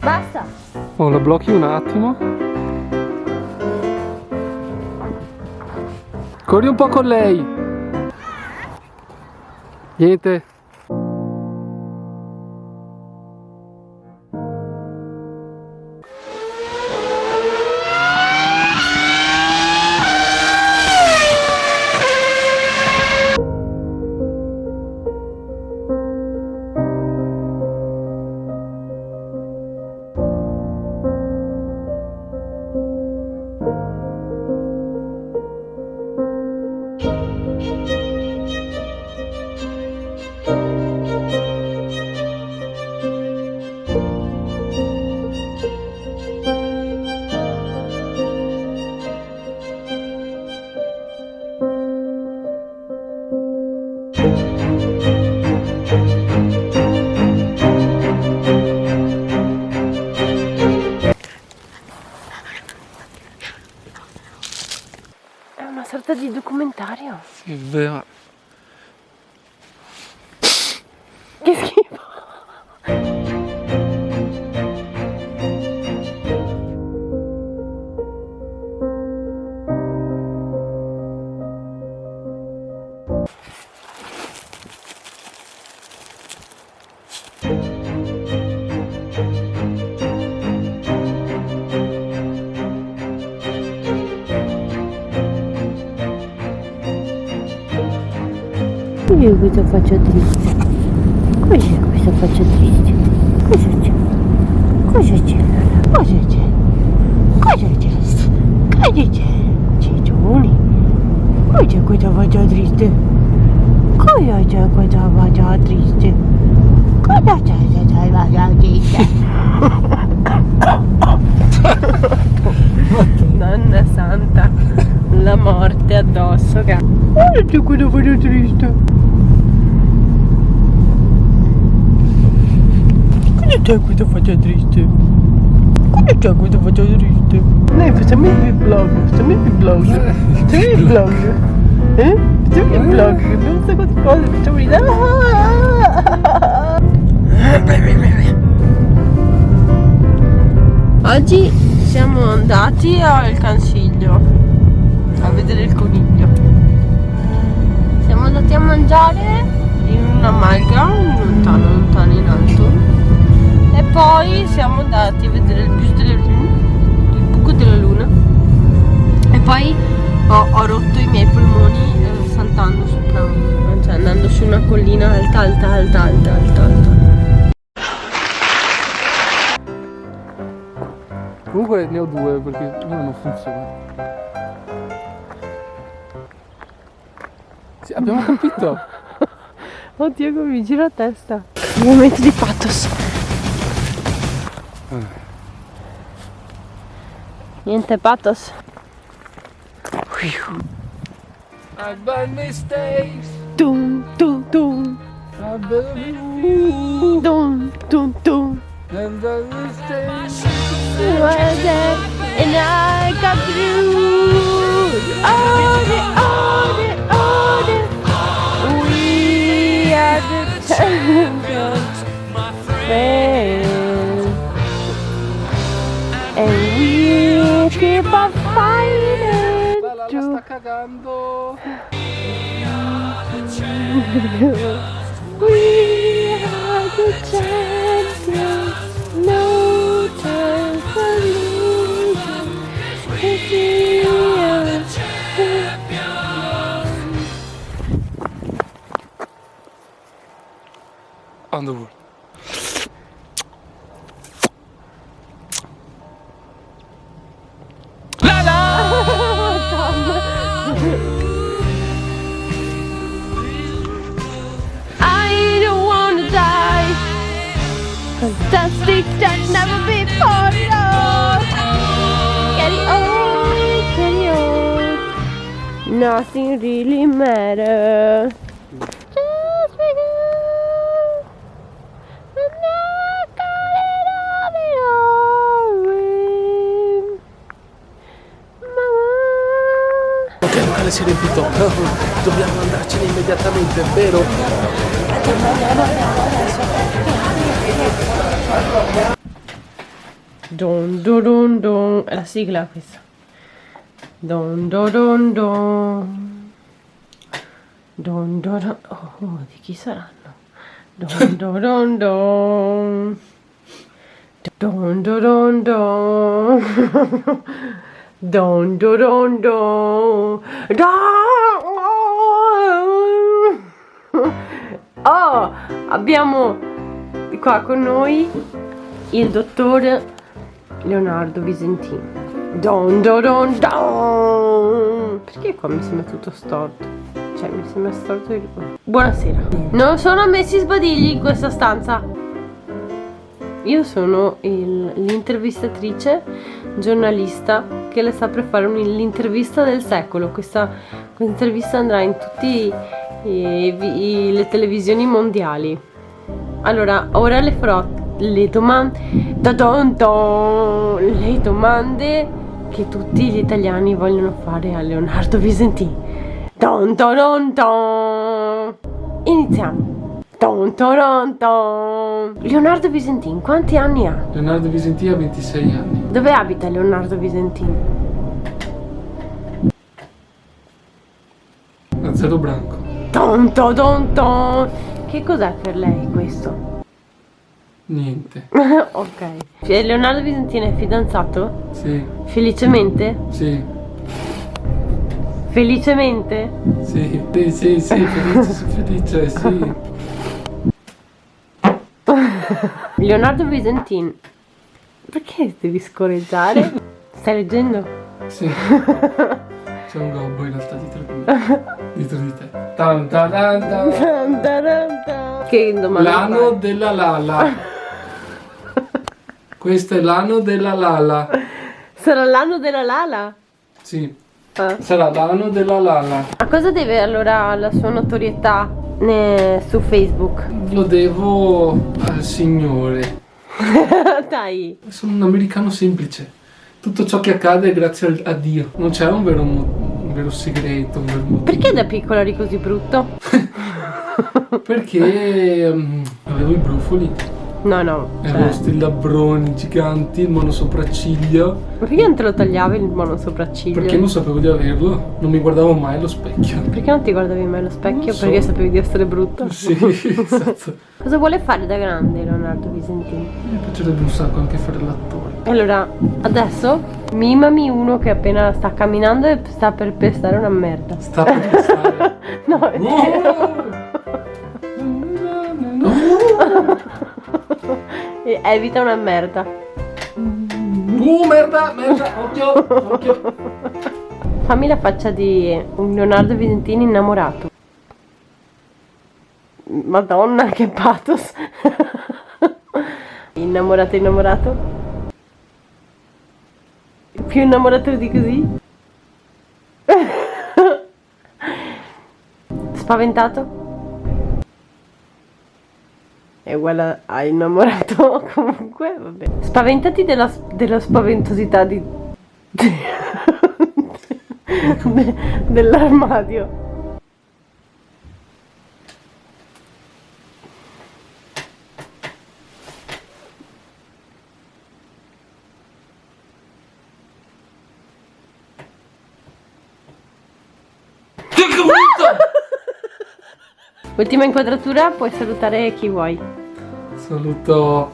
Basta. Oh, la blocchi un attimo. Corri un po' con lei. Niente. È una sorta di documentario. Sì, è vero. Che schifo. Io questa faccia triste. Cos'è questa faccia triste? Cosa c'è? Cosa c'è? Cosa c'è? Cosa c'è? Cosa c'è? Ciccioni? Cos'è questa faccia triste? Cosa c'è questa faccia triste? Cosa c'è questa faccia triste? Donna santa, la morte addosso. Cosa c'è questa faccia triste? Cosa c'è questa faccia triste? Cosa c'è questa faccia triste? Dai, facciamo il vlog, facciamo il vlog. Facciamo il vlog. Facciamo il vlog, abbiamo un sacco di cose, facciamo ridere. Oggi siamo andati al Consiglio a vedere il coniglio. Siamo andati a mangiare in una malga, lontano, lontano in alto. E poi siamo andati a vedere il bus della luna, il buco della luna. E poi ho rotto i miei polmoni saltando sopra, cioè andando su una collina alta, alta, alta, alta, alta, alta. Comunque ne ho due perché una non funziona. Sì, abbiamo capito. Oddio, come mi gira la testa. Momento di pathos. Niente pathos. I've made mistakes. Tum tum tum. I've been Tum tum tum. and the mistakes. Was there and I got through. We are the champions, friends, and we keep on fighting Bella, la through. sta cagando. We are the champions, no time for losing. We are the Underworld. La I don't wanna die. Fantastic that never before lost. Carry on, carry on. Nothing really matters. Just because I'm not gonna be always. Mama. Ok, il locale si è riempito. Dobbiamo andarcene immediatamente, vero? Don don don don. È la sigla questa. Don don don don. Don don don. Oh, di chi saranno? Don don don don. Don don don don. Don don don don. Oh, abbiamo qua con noi il dottor Leonardo Visentini. Don don don don. Perché qua mi sembra tutto storto? Cioè mi sembra storto il... Buonasera. Non sono ammessi sbadigli in questa stanza. Io sono l'intervistatrice, giornalista che le sta per fare l'intervista del secolo. Questa intervista andrà in tutte le televisioni mondiali. Allora, ora le farò le domande, le domande che tutti gli italiani vogliono fare a Leonardo Visentini. Don don don. Iniziamo. Don don don. Leonardo Visentini, quanti anni ha? Leonardo Visentini ha 26 anni. Dove abita Leonardo Visentini? A Zero Branco. Don don don don. Che cos'è per lei questo? Niente. Ok. Leonardo Visentini è fidanzato? Sì. Felicemente? Sì. Felicemente? Sì, felice, sì. Leonardo Visentini. Perché devi scorreggiare? Stai leggendo? Sì. C'è un gobbo in realtà dietro di te. Tan tan tan tan. Che domanda? L'anno della Lala. Questo è l'anno della Lala. Sarà l'anno della Lala? Sì. Ah. Sarà l'anno della Lala. A cosa deve allora la sua notorietà su Facebook? Lo devo al Signore. Dai. Sono un americano semplice. Tutto ciò che accade è grazie a Dio. Non c'è un vero segreto, un vero motivo. Perché da piccola eri così brutto? Perché avevo i brufoli. No, Avevo sti labbroni giganti, il monosopracciglio. Ma perché non te lo tagliavi il monosopracciglio? Perché non sapevo di averlo. Non mi guardavo mai allo specchio. Perché non ti guardavi mai allo specchio? Non so. Perché sapevi di essere brutto? Sì, esatto. Cosa vuole fare da grande Leonardo Visentini? Mi piacerebbe un sacco anche fare l'attore. Allora, adesso mimami uno che appena sta camminando e sta per pestare una merda. Sta per pensare. No, è E evita una merda. Merda, occhio. Fammi la faccia di un Leonardo Visentini innamorato. Madonna, che pathos. Innamorato? Più innamorato di così? Spaventato? È uguale a innamorato comunque, vabbè. Spaventati della spaventosità dell'armadio. Ultima inquadratura, puoi salutare chi vuoi. Saluto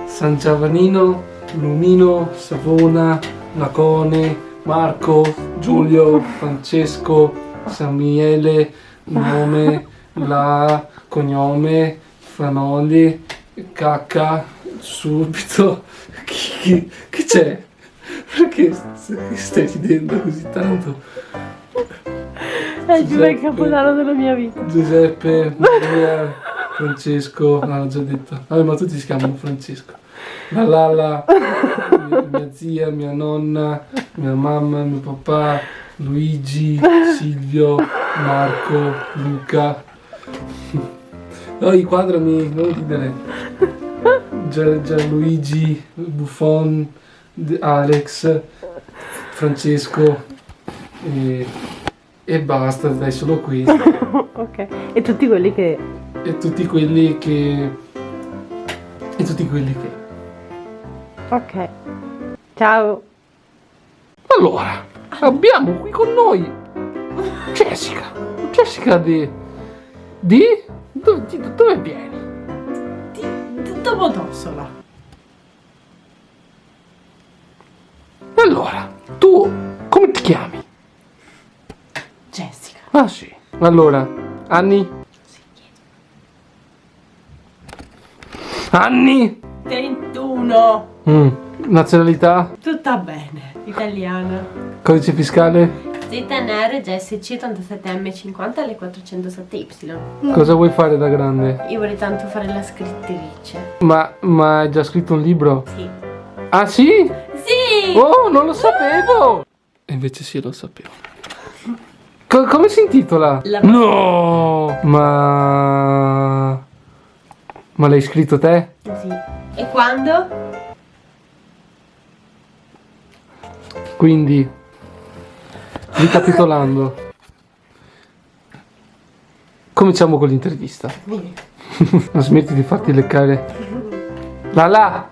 San Giovannino, Lumino, Savona, Lacone, Marco, Giulio, Francesco, Samuele, nome, la, cognome, Fanoli, cacca, subito. Che c'è? Perché stai ridendo così tanto? È il capodanno della mia vita. Giuseppe, Maria, Francesco, l'ho già detto. Vabbè, ma tutti si chiamano Francesco. La Lala, mia zia, mia nonna, mia mamma, mio papà, Luigi, Silvio, Marco, Luca. No, inquadrami, non ridere. Gianluigi, Buffon, Alex, Francesco e basta, dai, solo questo. Ok, e tutti quelli che... Ok. Ciao. Allora, abbiamo qui con noi Jessica. Jessica dove vieni? Di Domodossola. Allora, tu come ti chiami? Jessica. Ah sì. Allora, anni? Anni? 31. Nazionalità? Tutta bene. Italiana. Codice fiscale? ZNR GSC 87M50 alle 407Y. Cosa vuoi fare da grande? Io vorrei tanto fare la scrittrice. Ma hai già scritto un libro? Sì. Ah sì? Sì! Oh, non lo sapevo! E invece sì, lo sapevo. Come si intitola? No! Ma l'hai scritto te? Sì. E quando? Quindi, ricapitolando, cominciamo con l'intervista. Non smetti di farti leccare. Lala!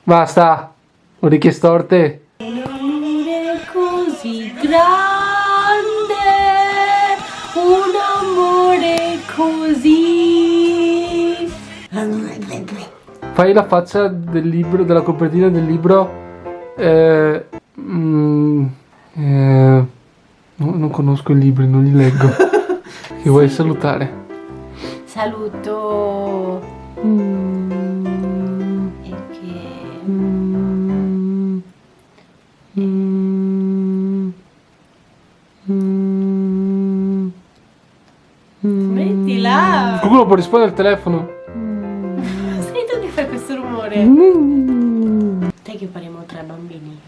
Basta! Orecchie storte! Un amore così grande, un amore così. Fai la faccia del libro, della copertina del libro. Non conosco i libri, non li leggo. Che vuoi salutare? Saluto. E che. Smettila! Qualcuno può rispondere al telefono? Sei tu che fai questo rumore? Dai che faremo 3 bambini.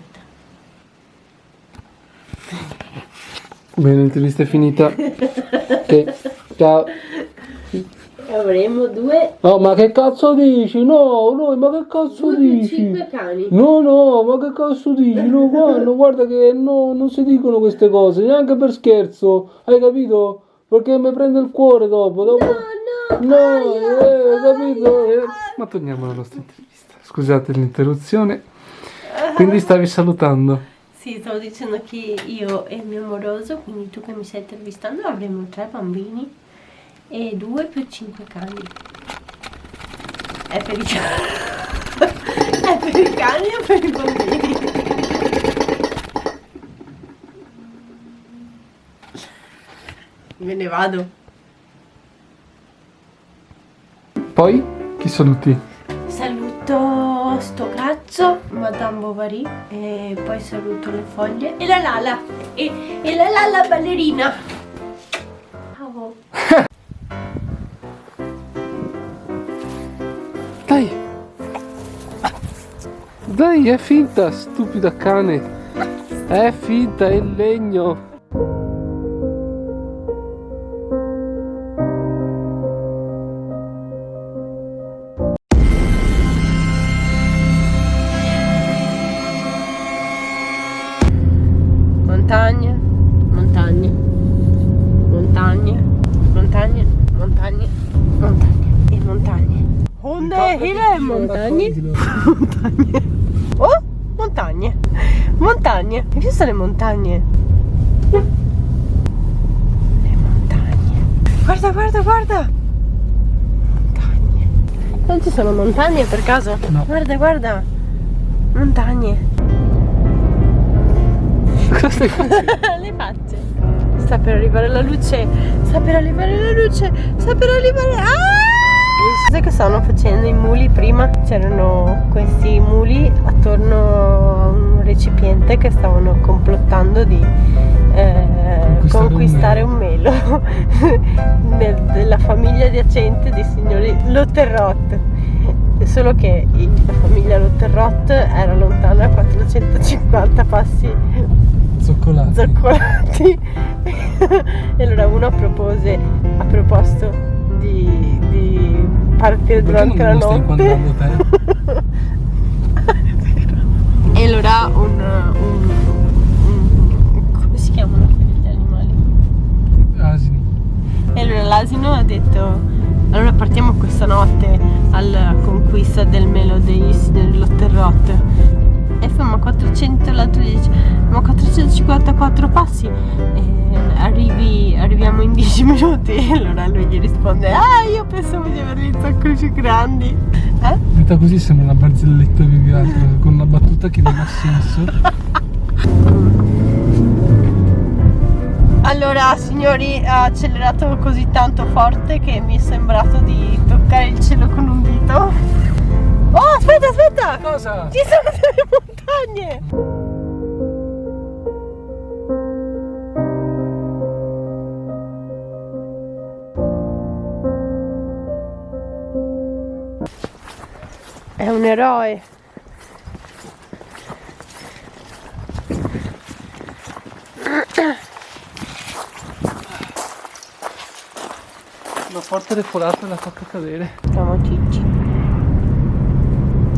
Bene, l'intervista è finita. Ok, ciao. Avremo 2. No, ma che cazzo dici? No, ma che cazzo dici? 5 cani. No, ma che cazzo dici? No, guarda che no, non si dicono queste cose, neanche per scherzo, hai capito? Perché mi prende il cuore dopo. No. Capito? Ma torniamo alla nostra intervista. Scusate l'interruzione. Quindi stavi salutando. Sì, stavo dicendo che io e il mio amoroso, quindi tu che mi stai intervistando, avremo 3 bambini e 2 più 5 cani. È per i cani. È per i cani o per i bambini? Me ne vado. Poi chi saluti? Saluto sto cazzo, Madame Bovary, e poi saluto le foglie e la Lala. E la Lala ballerina. Ciao. Dai, è finta, stupida cane. È finta, è il legno. Montagne, montagne, montagne, montagne, montagne, montagne e montagne. Onde, e montagne. Montagne. Oh, montagne. Montagne. Hai visto le montagne? Le montagne. Guarda. Montagne. Non ci sono montagne per caso? No. Guarda. Montagne. Cosa stai facendo? Le facce. Sta per arrivare la luce. Sai che stavano facendo i muli prima? C'erano questi muli attorno a un recipiente che stavano complottando di conquistare un melo della famiglia adiacente dei signori Lotterrot. Solo che la famiglia Lotterrot era lontana a 450 passi zoccolati. E allora uno ha proposto di partire durante la notte. E allora come si chiamano gli animali? Asini. E allora l'asino ha detto: allora partiamo questa notte alla conquista del Melo dei signori Lotterrotte. E ma 400, l'altro dice, ma 454 passi e arriviamo in 10 minuti. E allora lui gli risponde, io pensavo di averli un sacco più grandi. Detta così sembra una barzelletta più che altro, con una battuta che non ha senso. Allora signori, ha accelerato così tanto forte che mi è sembrato di toccare il cielo con un dito. Oh, aspetta! Cosa? Ci sono delle montagne! È un eroe. Una forte refolata l'ha fatta cadere. Siamo Cicci.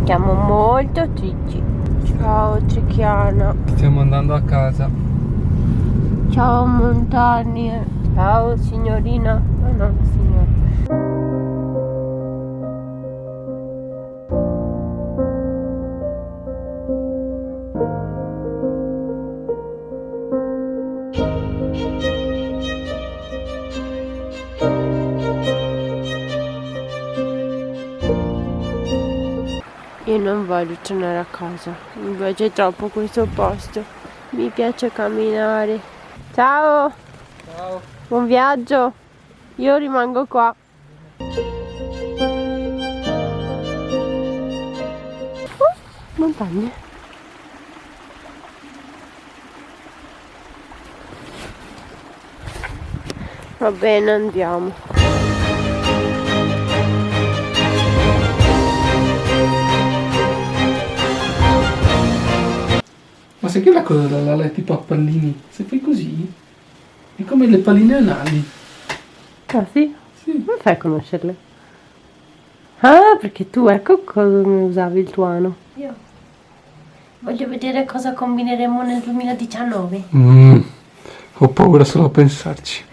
Siamo molto Cicci. Ciao Trichiana. Stiamo andando a casa. Ciao montagne. Ciao signorina. Oh no, signora. Io non voglio tornare a casa, mi piace troppo questo posto, mi piace camminare. Ciao, Ciao. buon viaggio, io rimango qua. Montagne. Va bene, andiamo. Ma sai che la coda dell'ala è tipo a pallini? Se fai così, è come le palline anali. Ah sì? Sì. Come fai a conoscerle? Ah, perché tu, ecco cosa usavi il tuo ano. Io voglio vedere cosa combineremo nel 2019. Ho paura solo a pensarci.